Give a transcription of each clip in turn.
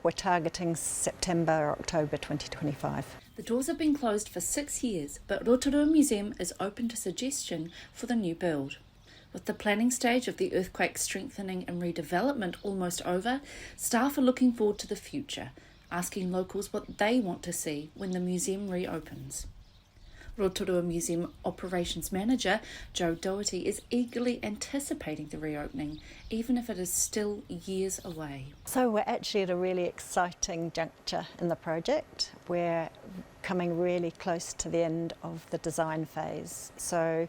we're targeting September or October 2025. The doors have been closed for 6 years, but Rotorua Museum is open to suggestion for the new build. With the planning stage of the earthquake strengthening and redevelopment almost over, staff are looking forward to the future, asking locals what they want to see when the museum reopens. Rotorua Museum Operations Manager Joe Doherty is eagerly anticipating the reopening, even if it is still years away. So we're actually at a really exciting juncture in the project. We're coming really close to the end of the design phase. So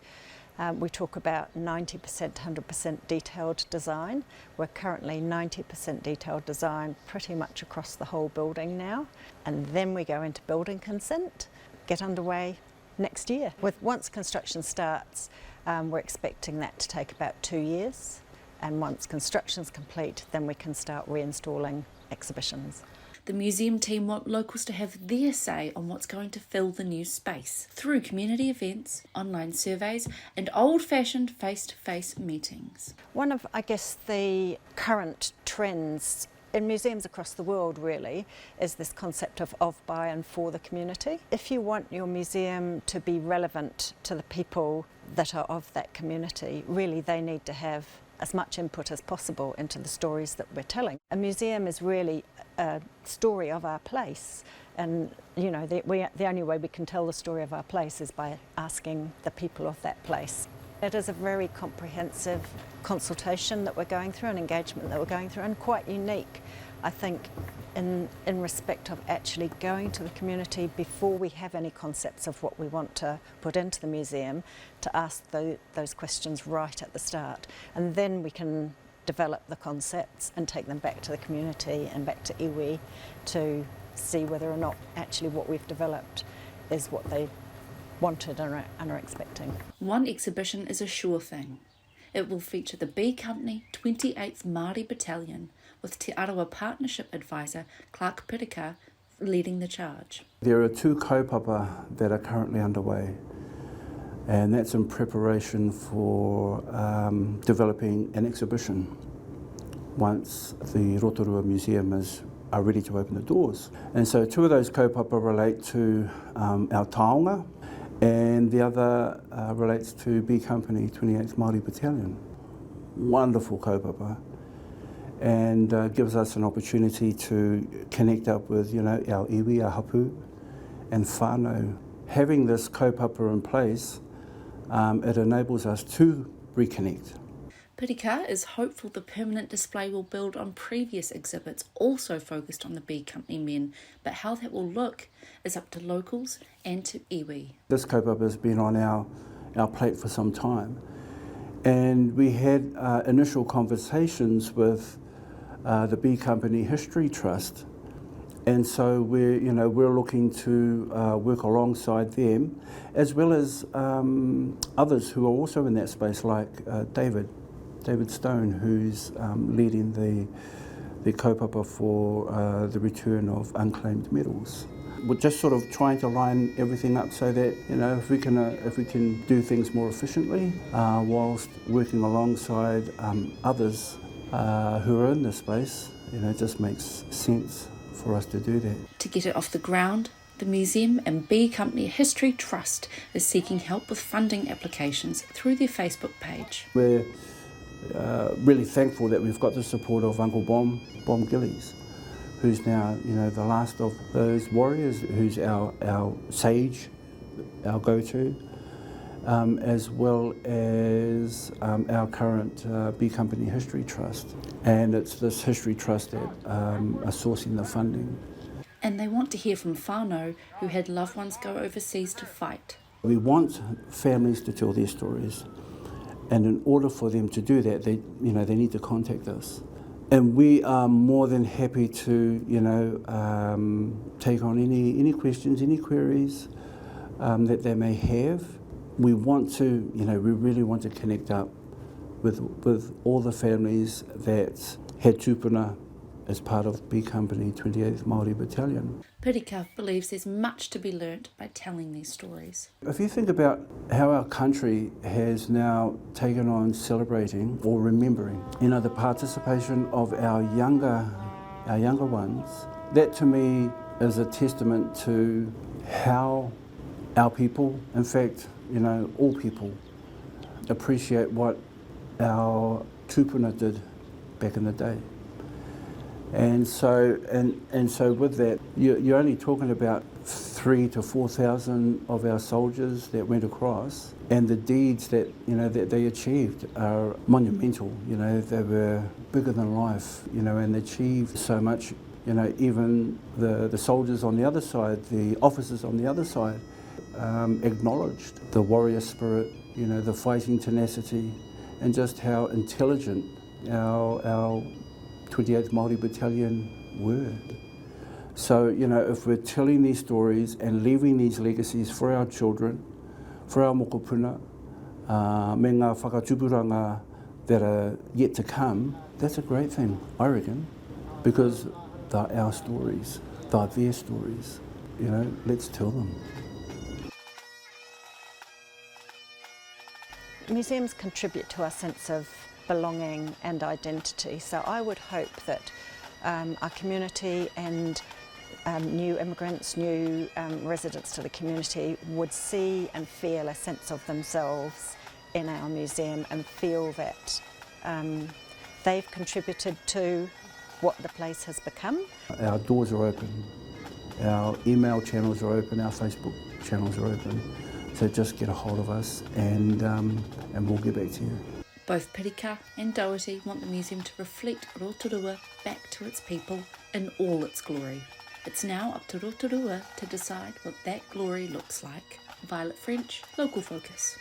we talk about 90%, 100% detailed design. We're currently 90% detailed design pretty much across the whole building now. And then we go into building consent, get underway next year. Once construction starts, we're expecting that to take about 2 years. And once construction's complete, then we can start reinstalling exhibitions. The museum team want locals to have their say on what's going to fill the new space through community events, online surveys and old-fashioned face-to-face meetings. One of, I guess, the current trends in museums across the world really is this concept of by and for the community. If you want your museum to be relevant to the people that are of that community, really they need to have as much input as possible into the stories that we're telling. A museum is really a story of our place, and you know the only way we can tell the story of our place is by asking the people of that place. It is a very comprehensive consultation that we're going through, an engagement that we're going through, and quite unique, I think, in respect of actually going to the community before we have any concepts of what we want to put into the museum, to ask those questions right at the start. And then we can develop the concepts and take them back to the community and back to iwi to see whether or not actually what we've developed is what they wanted and are expecting. One exhibition is a sure thing. It will feature the B Company 28th Māori Battalion, with Te Arawa Partnership Advisor Clark Pirika leading the charge. There are 2 kaupapa that are currently underway, and that's in preparation for developing an exhibition once the Rotorua Museum are ready to open the doors. And so 2 of those kaupapa relate to our taonga, and the other relates to B Company 28th Māori Battalion. Wonderful kaupapa, and gives us an opportunity to connect up with, our iwi, our hapu, and whānau. Having this kaupapa in place, it enables us to reconnect. Pirika is hopeful the permanent display will build on previous exhibits also focused on the B Company men, but how that will look is up to locals and to iwi. This kaupapa has been on our plate for some time, and we had initial conversations with the B Company History Trust, and so we're looking to work alongside them, as well as others who are also in that space, like David Stone, who's leading the kaupapa for the return of unclaimed metals. We're just sort of trying to line everything up so that if we can do things more efficiently, whilst working alongside others who are in this space, it just makes sense for us to do that. To get it off the ground, the museum and B Company History Trust is seeking help with funding applications through their Facebook page. We're really thankful that we've got the support of Uncle Bom Gillies, who's now the last of those warriors, who's our sage, our go-to, as well as our current B Company History Trust. And it's this History Trust that are sourcing the funding. And they want to hear from whānau who had loved ones go overseas to fight. We want families to tell their stories, and in order for them to do that, they need to contact us. And we are more than happy to take on any questions, any queries that they may have. We want to, we really want to connect up with all the families that had tūpuna as part of B Company 28th Māori Battalion. Pirika believes there's much to be learnt by telling these stories. If you think about how our country has now taken on celebrating or remembering, the participation of our younger our younger ones. That to me is a testament to how our people, in fact, you know, all people, appreciate what our tupuna did back in the day. And so with that, you're only talking about 3,000 to 4,000 of our soldiers that went across, and the deeds that, you know, that they achieved are monumental. You know, they were bigger than life, you know, and achieved so much. You know, even the soldiers on the other side, the officers on the other side, acknowledged the warrior spirit, you know, the fighting tenacity, and just how intelligent our 28th Māori Battalion were. So, you know, if we're telling these stories and leaving these legacies for our children, for our mokopuna, me ngā whakatupuranga that are yet to come, that's a great thing, I reckon, because they're our stories, they're their stories. You know, let's tell them. Museums contribute to our sense of belonging and identity, so I would hope that our community and new immigrants, new residents to the community would see and feel a sense of themselves in our museum and feel that they've contributed to what the place has become. Our doors are open, our email channels are open, our Facebook channels are open, so just get a hold of us and we'll get back to you. Both Pirika and Doherty want the museum to reflect Rotorua back to its people in all its glory. It's now up to Rotorua to decide what that glory looks like. Violet French, Local Focus.